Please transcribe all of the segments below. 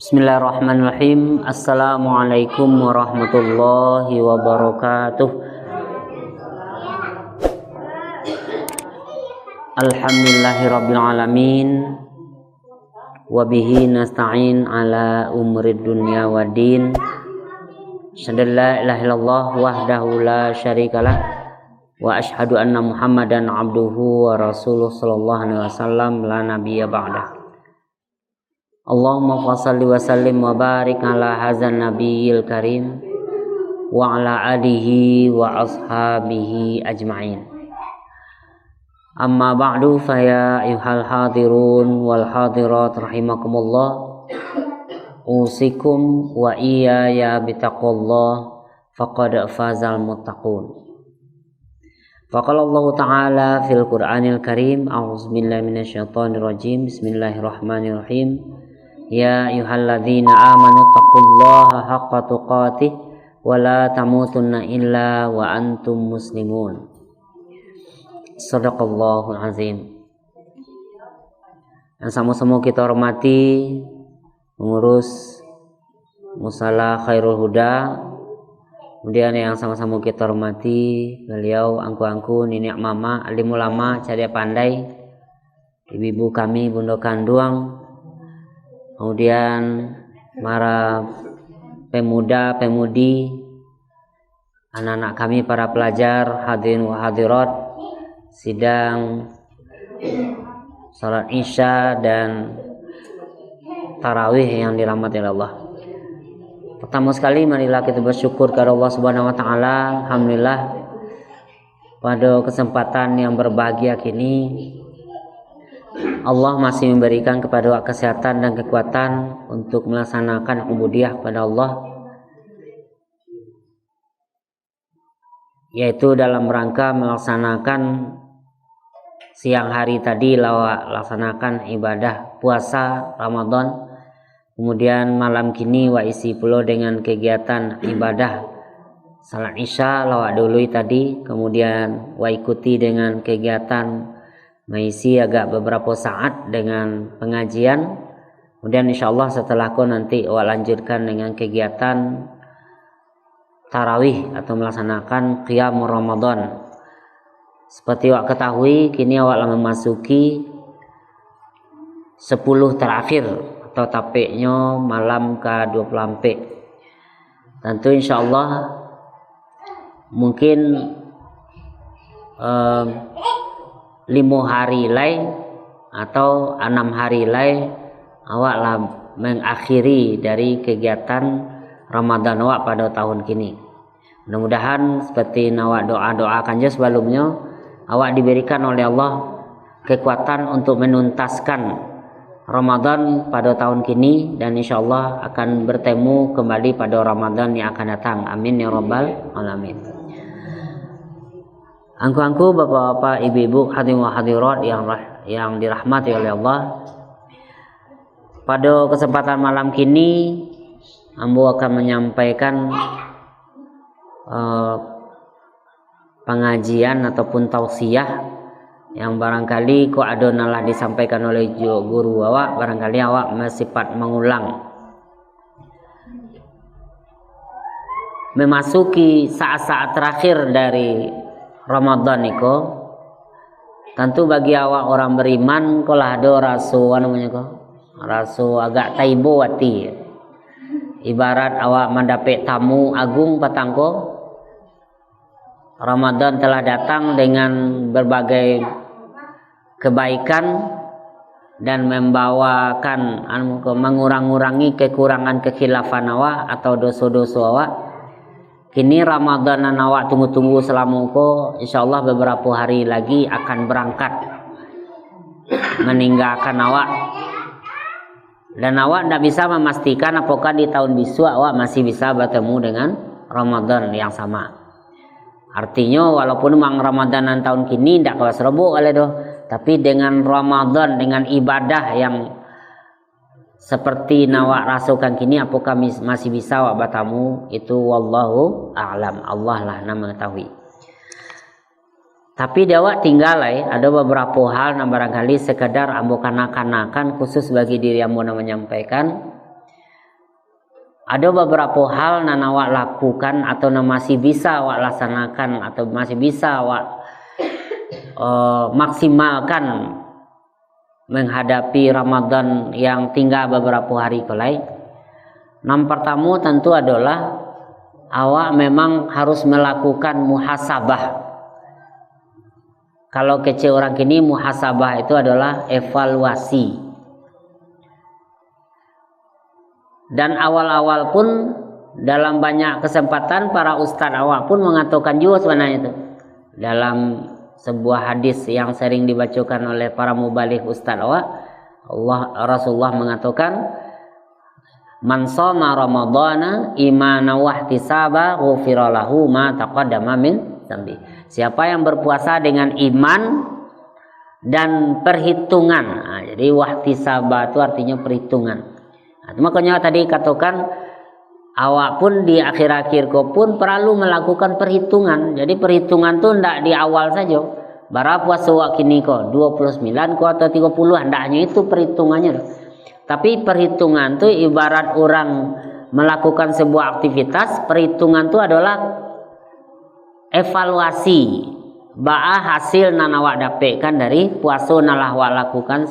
Bismillahirrahmanirrahim. Assalamualaikum warahmatullahi wabarakatuh. Alhamdulillahirabbil alamin. Wabihi nasta'in ala umrid dunya waddin. Asyhadu an la ilaha illallah wahdahu la syarikalah wa asyhadu anna Muhammadan abduhu wa rasuluh sallallahu alaihi wasallam la nabiyya ba'dah. Allahumma fassalli wa sallim wa barik ala hadzal nabiyil karim wa ala alihi wa ashabihi ajma'in. Amma ba'du fa ya ayyuhal hadirun wal hadirat rahimakumullah. Usikum wa iyaya bitaqwallah faqad fazal muttaqun. Faqala Allah Ta'ala fil Qur'anil Karim, a'udzu billahi minasyaitonir rajim. Bismillahirrahmanirrahim. Ya ayyuhalladzina amanu taqullaha haqqa tuqatih wa la tamutunna illa wa antum muslimun. Shadaqallahul azim. Yang sama-sama kita hormati pengurus Musala Khairul Huda, kemudian yang sama-sama kita hormati beliau angku-angku, nenek mama, alim ulama, ceria pandai, ibu-ibu kami, bunda kandung, kemudian para pemuda, pemudi, anak-anak kami, para pelajar, hadirin wa hadirat, sidang salat isya dan tarawih yang dirahmati Allah. Pertama sekali marilah kita bersyukur kepada Allah Subhanahu wa taala. Alhamdulillah pada kesempatan yang berbahagia kini Allah masih memberikan kepada kesehatan dan kekuatan untuk melaksanakan ubudiyah kepada Allah, yaitu dalam rangka melaksanakan siang hari tadi laksanakan ibadah puasa Ramadan, kemudian malam kini wa isi pula dengan kegiatan ibadah salat isya lawak dulu tadi, kemudian wa ikuti dengan kegiatan mengisi agak beberapa saat dengan pengajian, kemudian insyaallah setelah aku nanti awak lanjutkan dengan kegiatan tarawih atau melaksanakan qiyam Ramadan. Seperti awak ketahui, kini awak memasuki 10 terakhir atau tapeknya malam ke-24. Tentu insyaallah mungkin 5 hari lain atau 6 hari lain awaklah mengakhiri dari kegiatan Ramadan awak pada tahun kini. Mudah-mudahan seperti awak doa-doakan je sebelumnya, awak diberikan oleh Allah kekuatan untuk menuntaskan Ramadan pada tahun kini, dan insyaallah akan bertemu kembali pada Ramadan yang akan datang. Amin ya rabbal alamin. Angku-angku, bapak-bapak, ibu-ibu, hadirin wa hadirat yang dirahmati oleh Allah. Pada kesempatan malam kini ambo akan menyampaikan pengajian ataupun tausiah yang barangkali kok ada nalah disampaikan oleh guru awak, barangkali awak bersifat mengulang. Memasuki saat-saat terakhir dari Ramadan niko, tentu bagi awak orang beriman kolah ada rasu agak taibo hati. Ibarat awak mendapat tamu agung patangko, Ramadan telah datang dengan berbagai kebaikan dan membawakan mengurangi kekurangan kekhilafan awak atau dosa-dosa awak. Kini Ramadan yang awak tunggu-tunggu selama ko, insyaallah beberapa hari lagi akan berangkat meninggalkan awak, dan awak tidak bisa memastikan apakah di tahun bisu awak masih bisa bertemu dengan Ramadan yang sama. Artinya walaupun memang Ramadan yang tahun kini tidak kawas rebuk oleh doh, tapi dengan Ramadan, dengan ibadah yang seperti nawak rasukan kini, apakah masih bisa awak bertemu, itu wallahu a'lam, Allah lah yang mengetahui. Tapi dawak tinggal ada beberapa hal yang barangkali sekedar ambo kanak-kanakan khusus bagi diri ambo yang menyampaikan. ada beberapa hal nan awak lakukan atau masih bisa awak laksanakan atau masih bisa awak maksimalkan menghadapi Ramadan yang tinggal beberapa hari kelai. Yang pertama tentu adalah awak memang harus melakukan muhasabah. Kalau kecil orang kini muhasabah itu adalah evaluasi. Dan awal-awal pun dalam banyak kesempatan para ustadz awak pun mengatakan juga sebenarnya itu dalam sebuah hadis yang sering dibacakan oleh para mubalik ustadz awak, Rasulullah mengatakan, man shoma ramadhana imanan wa ihtisaba ghufira lahu ma taqaddama min dzambi. Siapa yang berpuasa dengan iman dan perhitungan. Nah, jadi wahtisaba itu artinya perhitungan. Nah, makanya tadi katakan awak pun di akhir-akhir kau pun perlu melakukan perhitungan. Jadi perhitungan tuh ndak di awal saja. Bara puasa wak kini kau 29 kau atau 30, hendaknya itu perhitungannya. Tapi perhitungan tuh ibarat orang melakukan sebuah aktivitas, perhitungan tuh adalah evaluasi ba'a hasil nan awak dapatkan dari puasa nan awak lakukan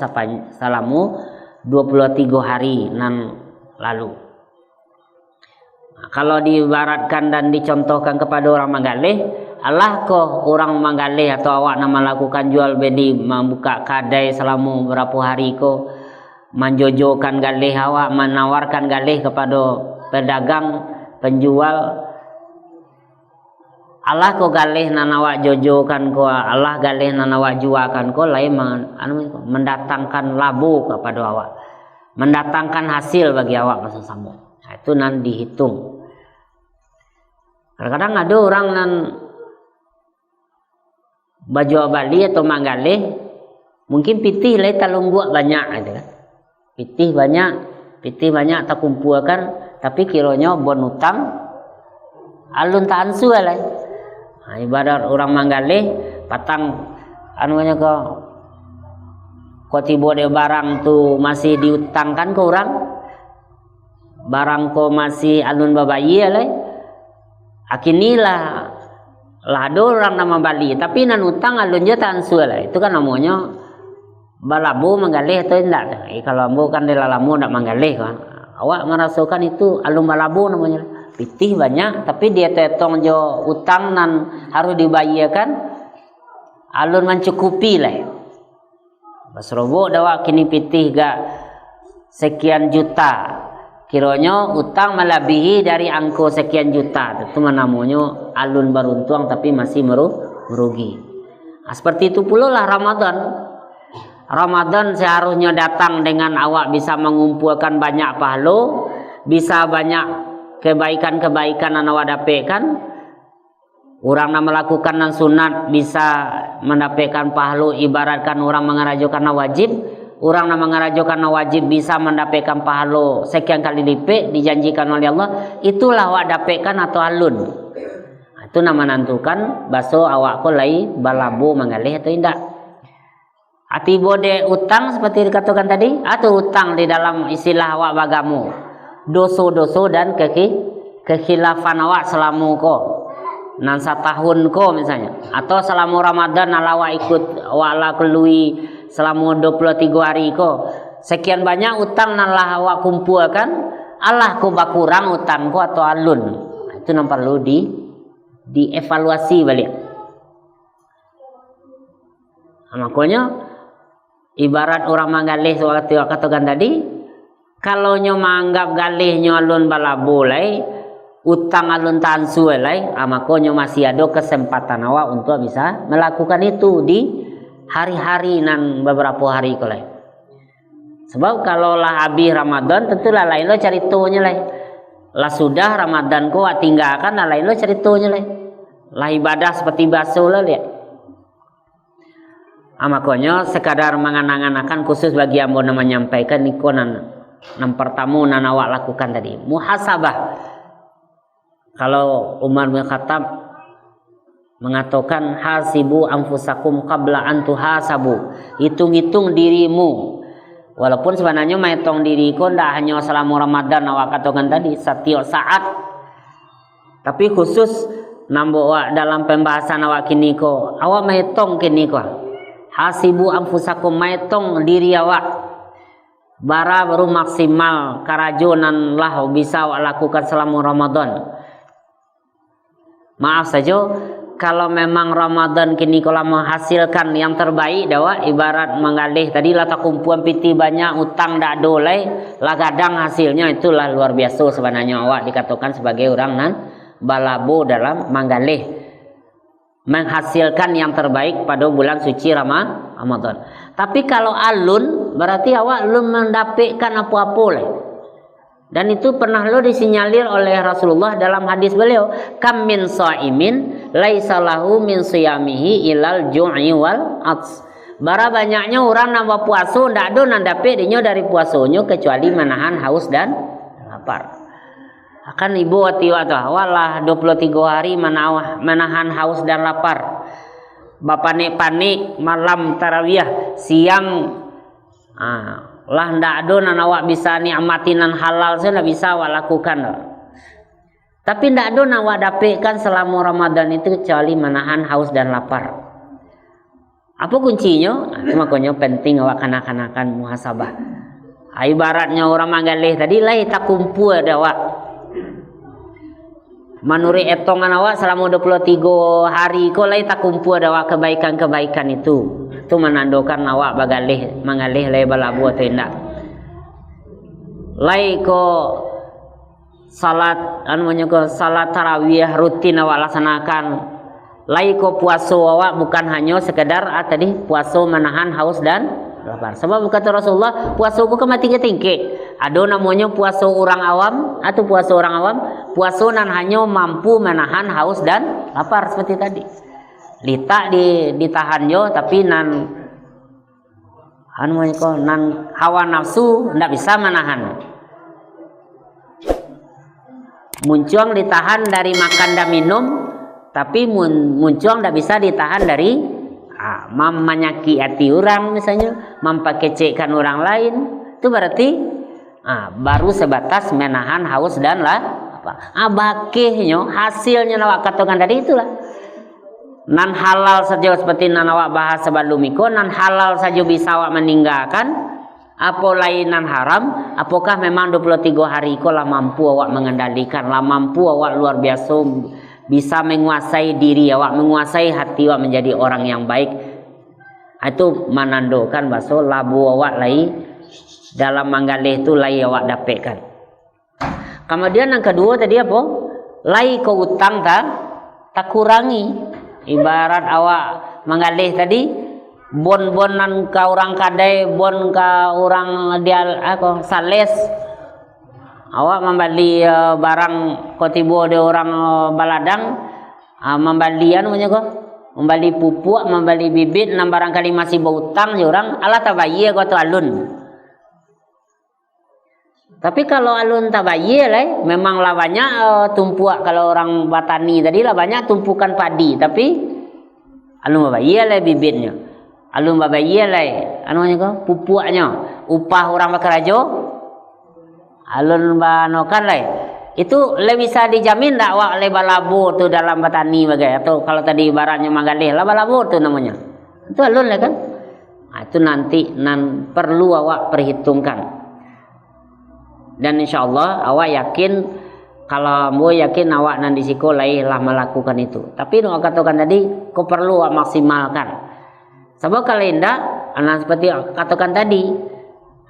selama 23 hari nan lalu. Nah, kalau diibaratkan dan dicontohkan kepada orang manggalih, Allah kok orang manggalih atau awak nama lakukan jual beli membuka kedai selama berapa hari kok menjojokan galih awak, menawarkan galih kepada pedagang penjual. Allah ko galih nan awak jojokan ko, Allah galih nan awak jualkan ko, lain mendatangkan labu kepada awak, mendatangkan hasil bagi awak masa sama. Nah, itu nan dihitung. Kadang-kadang ada orang nan baju bali atau manggalih mungkin pitih lai talung buat banyak gitu kan. Pitih banyak tak kumpulkan, tapi kiranya bon utang alun tak ansu lai. Nah, ibarat orang manggalih patang anunya ko tiba de barang tu masih diutangkan ke orang, barang ko masih alun babayi lai, akinilah lado orang nama Bali tapi nan utang alun je tansu lai, itu kan namanya balabu manggalih atau tidak. Kalau ambo kan di lalamu ndak manggalih kan, awak merasakan itu alun balabu namanya. Pitih banyak tapi dia tetong jo utang nan harus dibayarkan alun mencukupi lah. Basrobo dawak kini pitih gak sekian juta, kiranya utang melebihi dari angko sekian juta, itu namanya alun beruntung tapi masih merugi. Nah, seperti itu pula lah Ramadan seharusnya datang dengan awak bisa mengumpulkan banyak pahala, bisa banyak kebaikan-kebaikan yang awak dapatkan. Orang yang melakukan nan sunat bisa mendapatkan pahala ibaratkan orang mengerajokan wajib. Orang yang mengerajokan wajib bisa mendapatkan pahala sekian kali lipat dijanjikan oleh Allah. Itulah awak dapatkan atau alun. Itu nama menentukan baso awak ko lai balabu manggalih atau tidak. Ati bode utang seperti dikatakan tadi, atau utang di dalam istilah awak bagamu, doso-doso dan kekhilafan awak selama ko nan setahun ko misalnya, atau selama Ramadan awak ikut awak kelui selama 23 hari ko, sekian banyak utang nan lah awak kumpulkan, Allah ko bakurang utang ko atau alun. Itu yang perlu dievaluasi balik. Makanya ibarat orang manggalih waktu katakan tadi, kalau nyo menganggap galih nyo alun balabu lai, utang alun tansu lai, maka nyo masih ada kesempatan awak untuk bisa melakukan itu di hari-hari nan beberapa hari ko lai. Sebab kalau lah habis Ramadan tentulah lain lo ceritonya lai. Lah sudah Ramadan ko tinggalkan lah lain lo ceritonya lai. Lah ibadah seperti basuh lah lihat. Makanya sekadar menganang-anangkan khusus bagi ambo nama menyampaikan nikonan yang pertama nan awak lakukan tadi muhasabah. Kalau Umar bin Khattab mengatakan hasibu anfusakum qabla an tuhasabu, hitung-hitung dirimu Walaupun sebenarnya maitong diri ko ndak hanya selama Ramadan awak katakan tadi setiap saat, tapi khusus nambo awak dalam pembahasan awak kini ko awak maitong kini ko hasibu anfusakum, maitong diri awak bara baru maksimal karajunan lah bisa awak lakukan selama Ramadan. Maaf saja kalau memang Ramadan kini kalau menghasilkan yang terbaik dawa ibarat menggalih tadi lah kumpulan piti banyak utang dak dolai lah kadang hasilnya itulah luar biasa sebenarnya awak dikatakan sebagai orang nan balabo dalam menggalih menghasilkan yang terbaik pada bulan suci Ramadan. Tapi kalau alun berarti awak belum mendapatkan apa-apa lah. Dan itu pernah lo disinyalir oleh Rasulullah dalam hadis beliau, kam min shaimin laisa lahu min siyamihi ilal ju'i wal ats. Bara banyaknya orang nambah puasa ndak ada nandape dinyo dari puasanya kecuali menahan haus dan lapar. Akan ibu ati walah 23 hari menahan haus dan lapar. Bapanik-panik malam tarawih siang lah ndak ada nan awak bisa nikmatin nan halal saya ndak bisa awak lakukan. Tapi ndak ada nan awak dapatkan selama Ramadan itu kecuali menahan haus dan lapar. Apa kuncinya? Makanya penting awak kanak-kanakan muhasabah. Ibaratnya orang manggalih tadi lah tak kumpul ada awak. Menurut etongan awak selama 23 hari kau lah tak kumpul ada awak kebaikan-kebaikan itu. Itu menandakan awak mengalih lai balabu atau tidak. Lai ko salat salat tarawih rutin awak laksanakan. Lai ko puasa awak bukan hanya sekedar tadi puasa menahan haus dan lapar. Sebab kata Rasulullah puasa bukan mati tinggi. Ada namanya puasa orang awam atau puasa orang awam. Puasa nan hanya mampu menahan haus dan lapar seperti tadi. Lita ditahan jo tapi nan hawa nafsu ndak bisa menahan. Muncung ditahan dari makan dan minum, tapi muncung ndak bisa ditahan dari menyakiti orang misalnya, mempakecekkan orang lain. Itu berarti baru sebatas menahan haus dan bakihnya hasilnya awak katakan tadi itulah. Nan halal saja seperti nan awak bahas sebelum itu, nan halal saja bisa awak meninggalkan. Apa lain nan haram? Apakah memang 23 hari itu lah mampu awak mengendalikan, lah mampu awak luar biasa bisa menguasai diri awak, menguasai hati awak menjadi orang yang baik. Itu menandakan bahwa labu awak lai dalam manggalih itu lai awak dapatkan. Kemudian yang kedua tadi apa? Lai ke utang tak kurangi. Ibarat awak mengalih tadi bon-bonan ke orang kadai, bon ke orang dia sales. Awak membeli barang kotibo de orang baladang, membelian punya ko, membeli pupuk, membeli bibit, nan barangkali masih berutang je orang, ala tabayye ko tu alun. Tapi kalau alun tabayye lah, memang lah banyak tumpuak kalau orang batani tadi lah banyak tumpukan padi, tapi alun babayye lah bibitnya, alun babayye lah anunya ko pupuknya, upah orang bekerja, alun banokan lah. Itu lebih bisa dijamin tak awak leba labur tu dalam batani bagai atau kalau tadi ibaratnya magalih laba labur tu namanya. Itu alun lah kan. Itu nanti perlu awak perhitungkan. Dan insyaallah awak yakin kalau mau yakin awak nanti sekolah lah melakukan itu. Tapi awak katakan tadi kau perlu awak maksimalkan. Sebab kalau tidak, anak seperti katakan tadi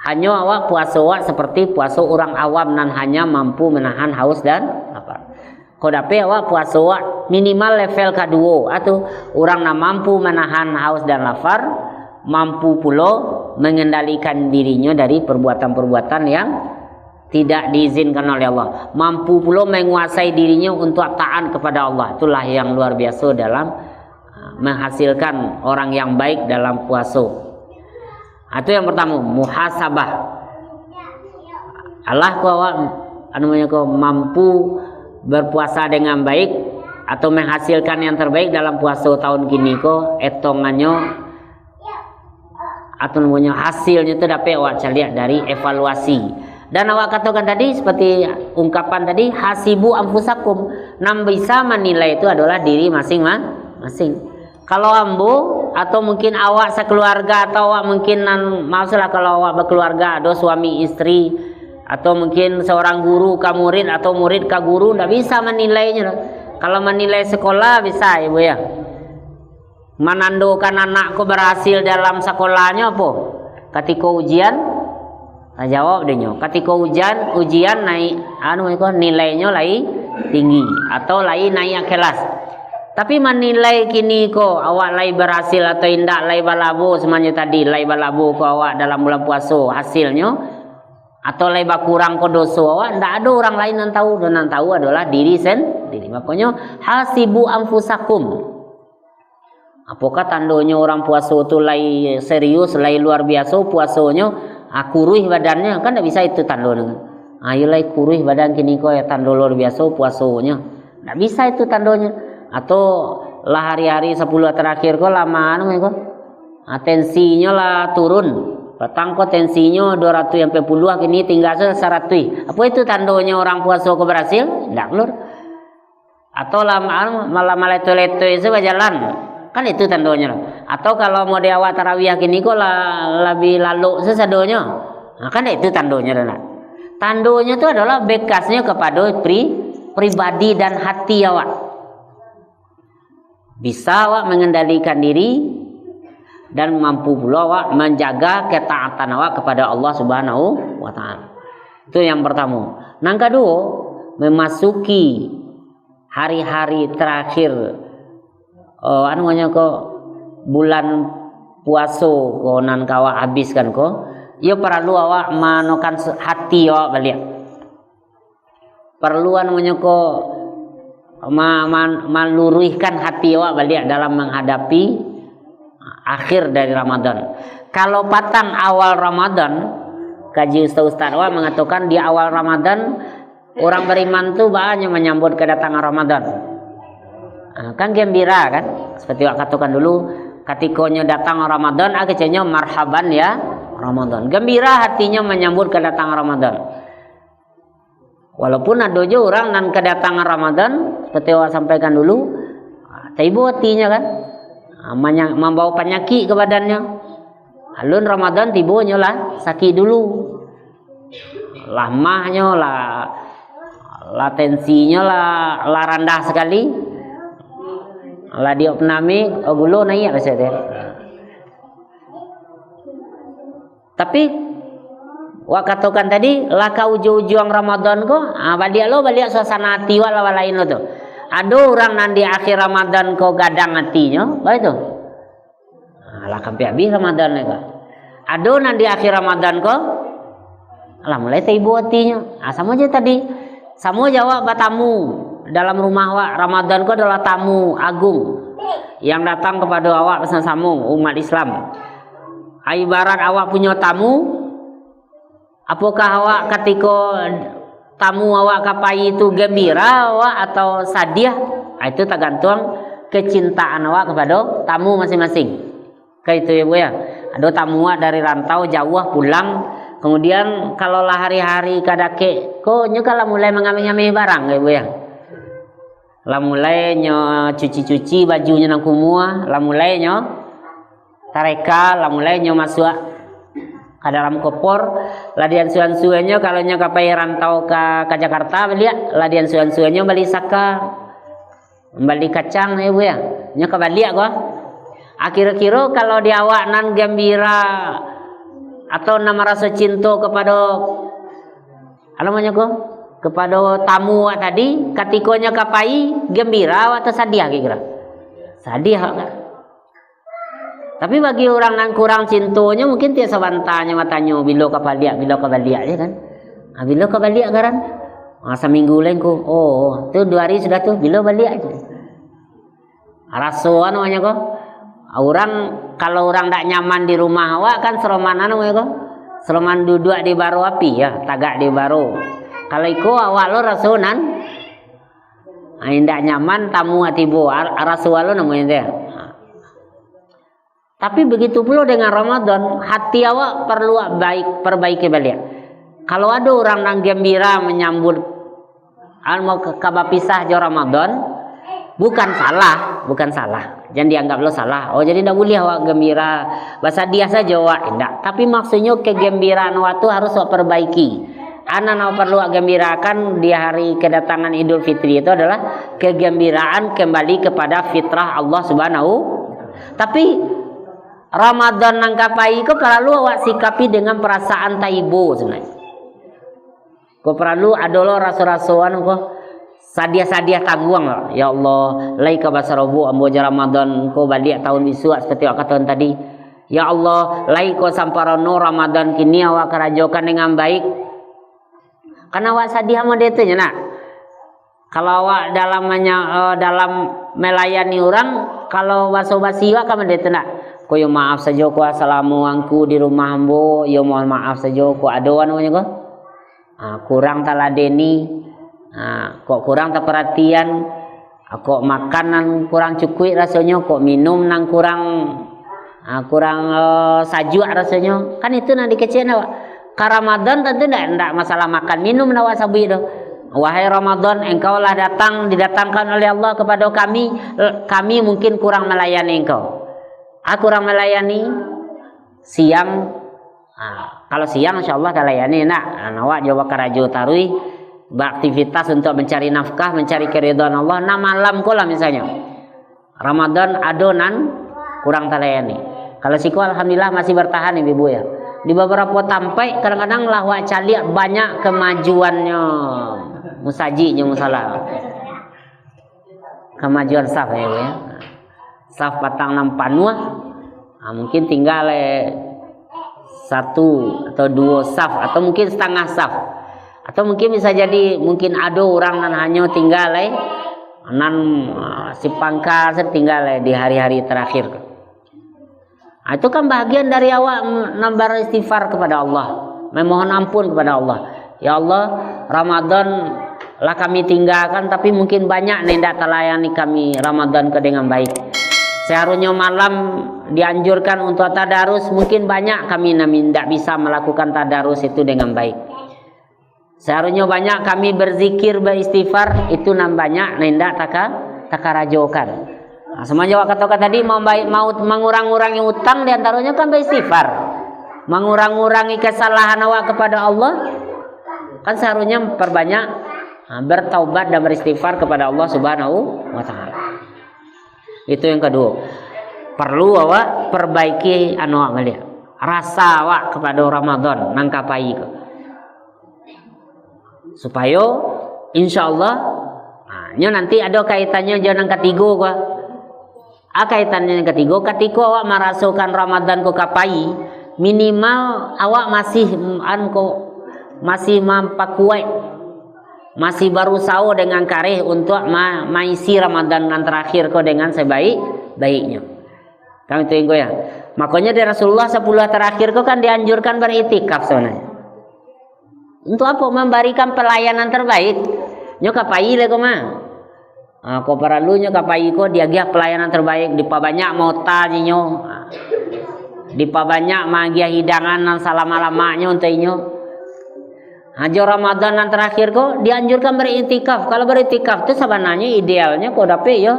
hanya awak puasa awak seperti puasa orang awam dan hanya mampu menahan haus dan lapar. Kau dapat awak puasa awak minimal level kedua atau orang yang mampu menahan haus dan lapar, mampu pula mengendalikan dirinya dari perbuatan-perbuatan yang tidak diizinkan oleh Allah, mampu pula menguasai dirinya untuk taat kepada Allah. Itulah yang luar biasa dalam menghasilkan orang yang baik dalam puasa. Itu yang pertama, muhasabah. Allah kau mampu berpuasa dengan baik atau menghasilkan yang terbaik dalam puasa tahun kini ko etongannya atau namanya hasilnya itu dapat awak lihat dari evaluasi. Dan awak katakan tadi seperti ungkapan tadi, hasibu anfusakum, nam bisa menilai itu adalah diri masing-masing. Kalau ambo atau mungkin awak sekeluarga, atau awak mungkin maksudlah kalau awak berkeluarga, ada suami istri, atau mungkin seorang guru ke murid atau murid ke guru, tidak bisa menilainya. Kalau menilai sekolah bisa ibu ya, menandukan anakku berhasil dalam sekolahnya apa? Ketika ujian, nah jawab deh. Ketika ujian naik, nilainya lagi tinggi atau lagi naik kelas. Tapi menilai kini ko awak lagi berhasil atau indak lagi balabu semuanya tadi, lagi balabu ko awak dalam bulan puasa hasilnya, atau lagi kurang ko dosa awak, ndak ada orang lain yang tahu, dan yang tahu adalah diri sendiri. Makanya hasibu anfusakum. Apakah tandanya orang puasa itu lagi serius, lagi luar biasa puasanya, kurih badannya, kan tidak bisa itu tandanya. Ayo lagi kurih badan kini ko ya tanda luar biasa puasanya, tidak bisa itu tandanya. Atau lah hari-hari 10 terakhir ko lama tensinya lah turun, petang ko tensinya 200 sampai puluh, kini tinggal 100. Apa itu tandanya orang puasa ko berhasil? Tidak keluar. Atau lama malah leto-leto itu berjalan, kan itu tandanya. Atau kalau mau diawat tarawih kini ko lebih lalu sesadonya, nah, kan itu tandanya. Tandanya itu adalah bekasnya kepada pribadi dan hati awak. Bisa awak mengendalikan diri dan mampu pula awak menjaga ketaatan awak kepada Allah Subhanahu wa taala. Itu yang pertama. Yang kedua, memasuki hari-hari terakhir bulan puasa ko nan kawa habiskan ko, ia perlu awak manokan hati awak balik. Perlu ko meluruskan hati awak balik dalam menghadapi akhir dari Ramadan. Kalau patang awal Ramadan, kaji ustaz awak mengatakan di awal Ramadan orang beriman tuh banyak menyambut kedatangan Ramadan. Kan gembira kan, seperti awak katakan dulu, ketikanya datang Ramadan, akhirnya marhaban ya Ramadan. Gembira hatinya menyambut kedatangan Ramadan. Walaupun ada juga orang nan kedatangan Ramadan, seperti awak sampaikan dulu, tiba hatinya kan, membawa penyakit ke badannya. Alun Ramadan tibanya lah sakit dulu, lamahnya lah tensinya lah rendah sekali, lah diopnami, gula naik biasanya. Tapi wak katakan tadi laka ujung-ujung Ramadan ko balik suasana hati wala lain lo tuh. Ada orang nanti akhir Ramadan ko gadang hatinya, baik tu. Lah sampai habis Ramadan ni ko. Ada nanti akhir Ramadan ko lah mulai tiba hatinya. Sama aja tadi. Sama jawab batamu dalam rumah awak. Ramadan ko adalah tamu agung yang datang kepada awak bersama umat Islam. Ibarat awak punya tamu. Apakah awak ketika tamu awak kapai itu gembira awak atau sadiah? Itu tergantung kecintaan awak kepada tamu masing-masing. Kayak itu ya Bu ya. Ada tamu awak dari rantau jauh pulang, kemudian kalau lah hari-hari kadake, kok kalau mulai mengambil-ngambil barang ya Bu ya. Lah mulai cuci-cuci bajunya nang kumua, lah mulai tareka, lah mulai masuk ke dalam kopor, ladian suan-suannya kalau kapai rantau ke Jakarta beliak, ladian suan-suannya beli saka, beli kacang ya Bu ya, ke balik gua. Akhir-akhir kalau di awak nan gembira atau nama rasa cinta kepada kepada tamu tadi, katikonya kapai gembira atau sadiah kira? Sadiah kan? Tapi bagi orang yang kurang cintonya mungkin dia sebantanya matanya bila kebalik ya kan. Bila kebalik kan. Seminggu lain ko. Oh, tu 2 hari sudah tu bila balik aja. Rasuan namanya ko. Orang kalau orang tak nyaman di rumah awak kan seroman namanya ko. Seroman duduk di baro api ya, tagak di baro. Kalau iko awak lo rasunan. Ndak nyaman tamu atibo rasuan lo namanya dia. Tapi begitu pula dengan Ramadan, hati awak perlu perbaiki balik. Kalau ada orang yang gembira menyambut mau ke kabar pisah jo Ramadan, bukan salah. Jangan dianggap lo salah. Oh jadi tidak boleh awak gembira, bahasa dia saja awak tidak. Tapi maksudnya kegembiraan awak itu harus awak perbaiki. Anak perlu awak gembirakan di hari kedatangan Idul Fitri itu adalah kegembiraan kembali kepada fitrah Allah Subhanahu. Tapi Ramadan nang kapai ko perlu awak sikapi dengan perasaan taibo sebenarnya. Ko perlu adalah rasa-rasaan ko sadia-sadia tangguang lah. Ya Allah, lai ka basarabu ambo Ramadan ko balik tahun bisu seperti awak katakan tadi. Ya Allah, lai ko samparano Ramadan kini awak kerajokan dengan baik. Karena awak sadia mo itu nak. Kalau awak dalam melayani orang, kalau basa-basi awak kan itu nak. Ko yo maaf saja ko assalamualaikum di rumah ambo, yo mohon maaf saja ko adoan namanya ko. Kurang taladeni, kok kurang tak perhatian, kok makanan kurang cukup rasanya, kok minum nang kurang sajuk rasanya. Kan itu nanti kecil awak. Ke Ramadan tentu tidak masalah makan minum awak sabi itu. Wahai Ramadan, engkaulah didatangkan oleh Allah kepada kami mungkin kurang melayani engkau. Aku kurang melayani siang. Kalau siang insya Allah tak layani nak. Awak jawab karajo tarui beraktivitas untuk mencari nafkah, mencari keridhaan Allah. Nah malam kolah misalnya Ramadan adonan kurang tak layani. Kalau siku alhamdulillah masih bertahan ibu ya. Di beberapa tampai kadang-kadang lah awak caliak banyak kemajuannya musajinya musalah. Kemajuan saf ya ibu ya. Saf patang 6 panuah. Mungkin tinggal 1 atau 2 saf atau mungkin setengah saf. Atau mungkin bisa jadi mungkin ada orang nan hanya tinggal nan si pangkal tinggal di hari-hari terakhir. Itu kan bagian dari awak nambah istighfar kepada Allah, memohon ampun kepada Allah. Ya Allah, Ramadan lah kami tinggalkan tapi mungkin banyak tidak terlayani kami Ramadan ke dengan baik. Seharusnya malam dianjurkan untuk tadarus, mungkin banyak kami tidak bisa melakukan tadarus itu dengan baik. Seharusnya banyak kami berzikir, beristighfar, itu banyak tidak takarajokan. Semuanya awak katakan tadi mau mengurangi utang diantaranya kan beristighfar, mengurangi kesalahan awak kepada Allah kan seharusnya perbanyak bertaubat dan beristighfar kepada Allah Subhanahu wa Ta'ala. Itu yang kedua, perlu awak perbaiki awak melihat rasa awak kepada Ramadan nangkapai ke supaya insyaallah nanti ada kaitannya jangan ketiga ko. Kaitannya yang ketiga, ketika awak merasakan Ramadan ko kapai, minimal awak masih mampakuat, masih berusaha dengan kareh untuk mengisi Ramadan yang terakhir ko dengan sebaik-baiknya. Kami tunggu ya. Makanya dari Rasulullah 10 terakhir ko kan dianjurkan beritikaf sebenarnya. Untuk apa? Memberikan pelayanan terbaik. Nyo kapai le ko mah. Ko paralunya kapai ko dia pelayanan terbaik di banyak mota nyo. Di banyak magia hidangan nan salama-lamanya untainya. Hajo Ramadan yang terakhir ko dianjurkan beritikaf. Kalau beritikaf itu sebenarnya idealnya ko dapat ya.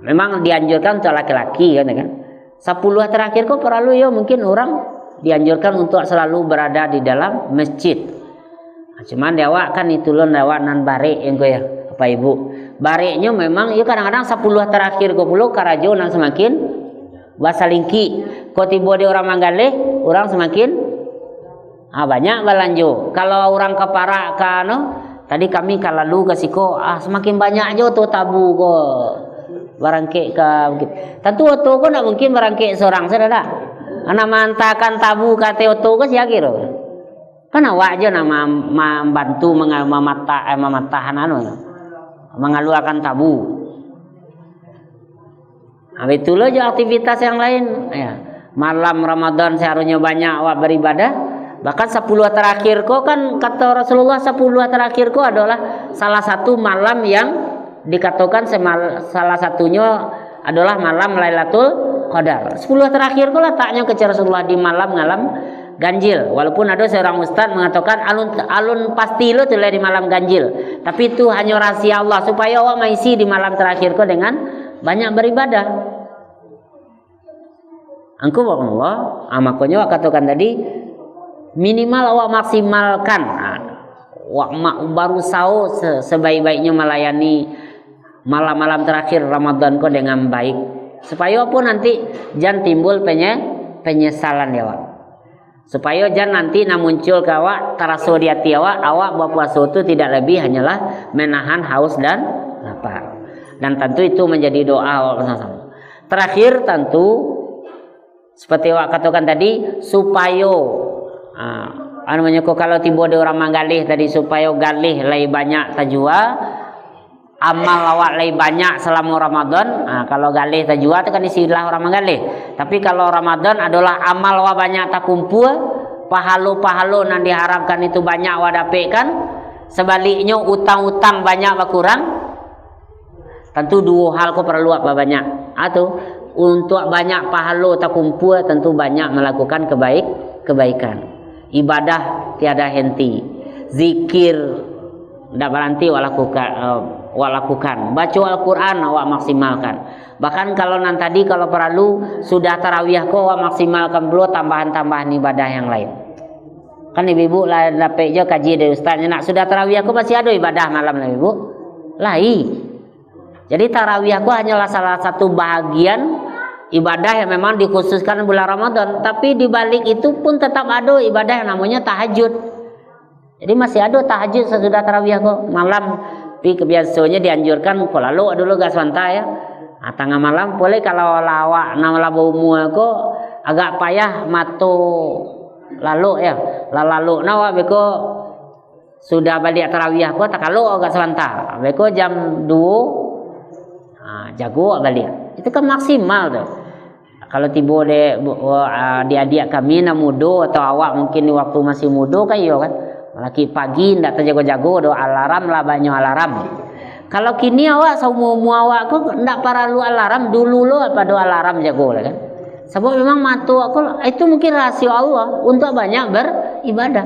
Memang dianjurkan untuk laki-laki kan. 10 terakhir ko perlu ya mungkin orang dianjurkan untuk selalu berada di dalam masjid. Cuman dewa kan itu loh dewa nan bare yang ya Bapak Ibu. Bareknya memang ya kadang-kadang 10 terakhir ko puluh karajo nan semakin basalingki. Ko tiba di orang Manggale, orang semakin banyak balanjo. Kalau orang kepara kano, tadi kami kalalu ke siko semakin banyak aja tuh tabu ko. Barangke ke tentu oto ko nak mungkin barangke seorang saudara. Anak mantakan tabu kate oto ko siya kira. Kan awak aja nama membantu mematahan mengeluarkan tabu. Itu loh aktivitas yang lain. Ya. Malam Ramadan seharusnya banyak awak beribadah. Bahkan 10 terakhir ko kan kata Rasulullah 10 terakhir ko adalah salah satu malam yang dikatakan salah satunya adalah malam Lailatul Qadar. 10 terakhir kok letaknya ke Rasulullah di malam ganjil. Walaupun ada seorang ustaz mengatakan alun pasti lo tuh di malam ganjil. Tapi itu hanya rahasia Allah supaya awak maisi di malam terakhir kok dengan banyak beribadah. Angku Allah, makanya awak katakan tadi minimal awak maksimalkan. Awak baru tahu sebaik-baiknya melayani malam-malam terakhir Ramadan kok dengan baik. Supaya apa nanti jangan timbul penyesalan ya awak. Supaya jangan nanti muncul ke awak terasa di hati awak berpuasa itu tidak lebih hanyalah menahan haus dan lapar. Dan tentu itu menjadi doa awak bersama-sama. Terakhir tentu seperti awak katakan tadi supaya kalau tiba di orang manggalih tadi supaya galih lebih banyak tajwa amal awak lebih banyak selama Ramadan. Kalau galih tajwa itu kan istilah orang manggalih. Tapi kalau Ramadan adalah amal awak banyak tak kumpul, pahala-pahala yang diharapkan itu banyak awak dapatkan. Sebaliknya utang-utang banyak berkurang. Tentu dua hal kau perlu apa banyak. Atau untuk banyak pahala tak kumpul tentu banyak melakukan kebaikan. Ibadah tiada henti. Zikir tidak berhenti lakukan. Baca Al-Quran awak maksimalkan. Bahkan kalau nanti kalau perlu sudah tarawih kau awak maksimalkan dulu tambahan-tambahan ibadah yang lain. Kan ibu-ibu lah dapat je kaji dari ustaznya nak sudah tarawih aku masih ada ibadah malam lah ibu. Lain. Jadi tarawih aku hanyalah salah satu bahagian ibadah yang memang dikhususkan bulan Ramadan. Tapi di balik itu pun tetap ada ibadah yang namanya tahajud. Jadi masih ada tahajud sesudah tarawih aku malam. Tapi kebiasaannya dianjurkan kalau lalu dulu gak santai ya. Tengah malam boleh kalau lawak nama labu aku agak payah matu lalu ya. Lalu nawa beko sudah balik tarawih aku tak kalau agak sebentar. Beko jam 2 jago balik. Itu kan maksimal tuh. Kalau tiba di adik kami nak mudo atau awak mungkin di waktu masih mudo kan yo kan. Laki pagi ndak terjago-jago do alarm lah banyak alarm. Kalau kini awak semua awak kok ndak perlu alarm dulu lo pada alarm jago lah kan. Sebab memang matu aku itu mungkin rahasia Allah untuk banyak beribadah.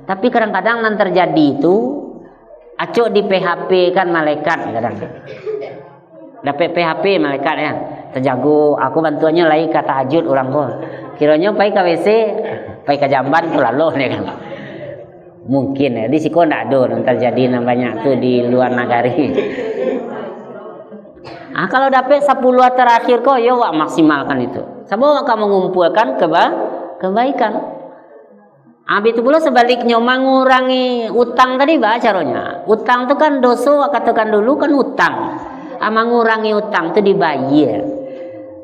Tapi kadang-kadang yang terjadi itu acok di PHP kan malaikat kadang. Dapat PHP malaikat ya. Terjago aku bantuannya lagi kata tahajud orang kok. Kiranya pai ke WC, pai ke jamban tu lalu nih kan. Mungkin ya di siko ndak ada yang terjadi banyak tuh di luar negari. Kalau dapat 10 terakhir kok ya wak maksimalkan itu. Sebab akan mengumpulkan kebaikan. Itu pula sebaliknya mengurangi utang tadi bah caranya. Utang itu kan dosa katakan dulu kan utang. Mengurangi utang itu dibayar.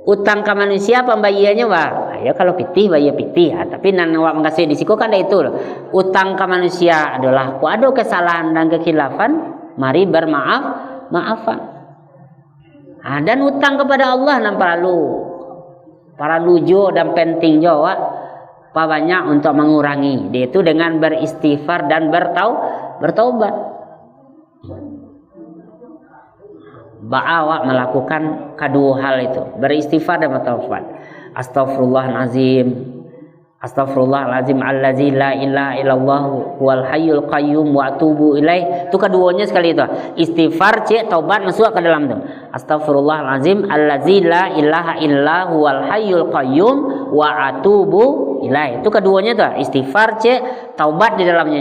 Utang ke manusia pembayarannya wah ya kalau pitih bayar pitih ya. Tapi nan awak mengasih di siku kan ada itu loh. Utang ke manusia adalah ku ada kesalahan dan kekhilafan mari maafan. Dan utang kepada Allah nan para lujo dan penting jawab apa banyak untuk mengurangi dia itu dengan beristighfar dan bertaubat. Awak melakukan kedua hal itu beristighfar dan bertaubat. Astaghfirullahalazim allazi la ilaha illallah huwal hayyul qayyum wa atubu ilaih. Itu keduanya sekali itu. Istighfar taubat masuk ke dalam itu. Astaghfirullahalazim allazi la ilaha illa huwal hayyul qayyum wa atubu ilaih. Itu keduanya itu. Istighfar taubat di dalamnya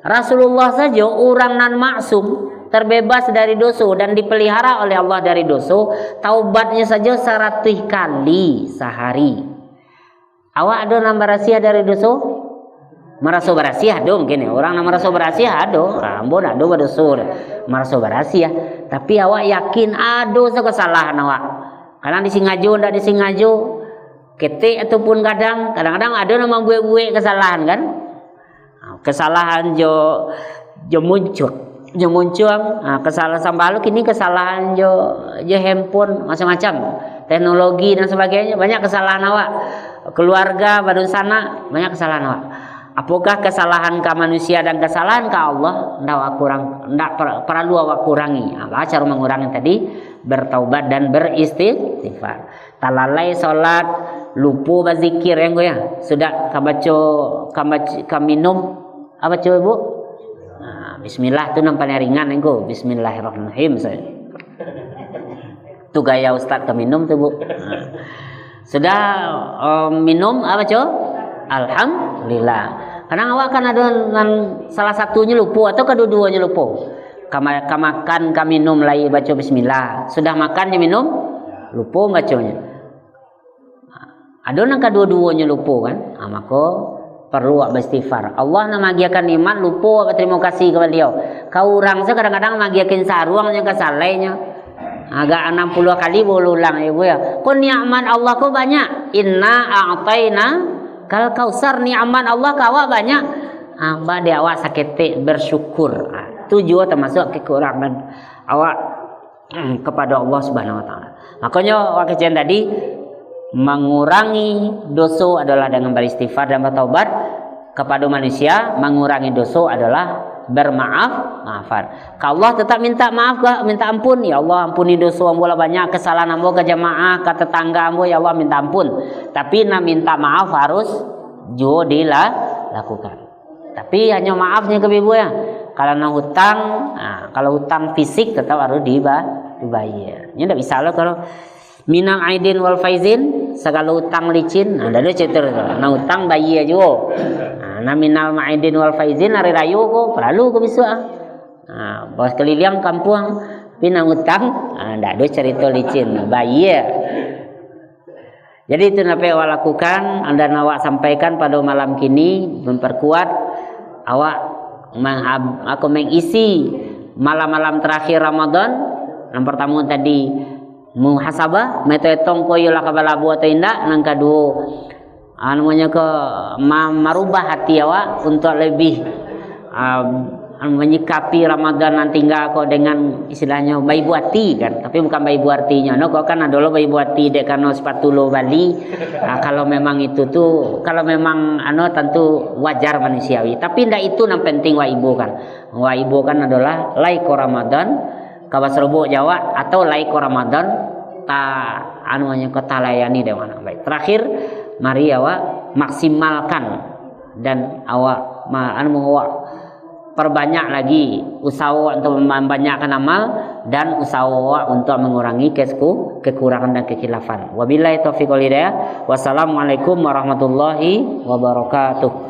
Rasulullah saja orang nan maksum terbebas dari dosa dan dipelihara oleh Allah dari dosa, taubatnya saja 100 kali sehari. Awak ada nambah rahasia dari dosa? Merasa berhasil dong mungkin ya. Orang yang merasa berhasil ada, ambon ada berdosa, merasa berhasil. Tapi awak yakin ada kesalahan awak. Kadang disengaja, ndak disengaja, ketik ataupun kadang-kadang ada nama buik-buik kesalahan kan? Kesalahan jo muncul kesalahan sambalu kini kesalahan jo handphone macam-macam teknologi dan sebagainya banyak kesalahan awak keluarga baru sana banyak kesalahan awak Apakah kesalahan ka manusia dan kesalahan ka Allah? Ndak perlu awak kurangi. Apa cara mengurangi tadi? Bertaubat dan beristighfar. Talalai salat, lupa berzikir yang ya. Sudah ka minum apa coba Bu? Nah, bismillah tu nampaknya ringan engko. Bismillahirrahmanirrahim saya. Tu gaya ustaz ka minum tu Bu. Nah. Sudah minum apa coba? Alhamdulillah. Kadang awak kan ada salah satunya lupa atau kedua-duanya lupa. Makan, minum lagi baca bismillah. Sudah makan dia minum, lupa bacanya. Ada yang kedua-duanya lupa kan? Maka perlu beristighfar. Allah nak magiakan nikmat lupa berterima kasih kepada dia. Kau orang saya kadang-kadang magiakan saruangnya kesalainya. Agak 60 kali boleh ulang ibu ya. Kau nikmat Allah kau banyak. Inna a'taina kal kausar, nikmat Allah kawa banyak. Amba dia awak sakit bersyukur. Tujuh termasuk kekurangan awak kepada Allah Subhanahu wa taala. Makanya waktu tadi mengurangi dosa adalah dengan beristighfar dan bertaubat kepada manusia, mengurangi dosa adalah maafan. Kalau Allah tetap minta maaf, minta ampun, ya Allah ampuni dosa ambo banyak, kesalahan ambo ke jamaah, ke tetangga ambo, ya Allah minta ampun. Tapi nak minta maaf harus juga dilakukan. Tapi hanya maafnya ke ibu ya. Kalau nak hutang, kalau hutang fisik tetap harus dibayar. Ini tidak bisa loh kalau minang aidin wal faizin, segala hutang licin, ada cerita nak hutang bayar juga. Nah, minal ma'idin wal faizin hari raya ko perlu ko bisa. Bos keliling kampung pinang hutang, ndak ada cerita licin, bayar. Jadi itu apa yang awak lakukan, anda awak sampaikan pada malam kini memperkuat awak aku mengisi malam-malam terakhir Ramadan. Yang pertama tadi muhasabah, metotong koyo lah kabalabu atau indak. Yang kedua namanya ke merubah hati awak untuk lebih menyikapi Ramadan nanti enggak kok dengan istilahnya baik buati kan, tapi bukan baik buatinya no kok kan adalah baik buati dek karena sepatu lo Bali. Kalau memang itu tuh kalau memang tentu wajar manusiawi, tapi ndak itu yang penting wa ibu kan adalah laiko Ramadan kawas robo Jawa atau laiko Ramadan namanya kota layani dengan baik. Terakhir mari awak maksimalkan dan awak perbanyak lagi usaha untuk membanyakkan amal dan usaha untuk mengurangi kekurangan dan kekhilafan. Wabillahi taufiq wal hidayah. Wassalamualaikum warahmatullahi wabarakatuh.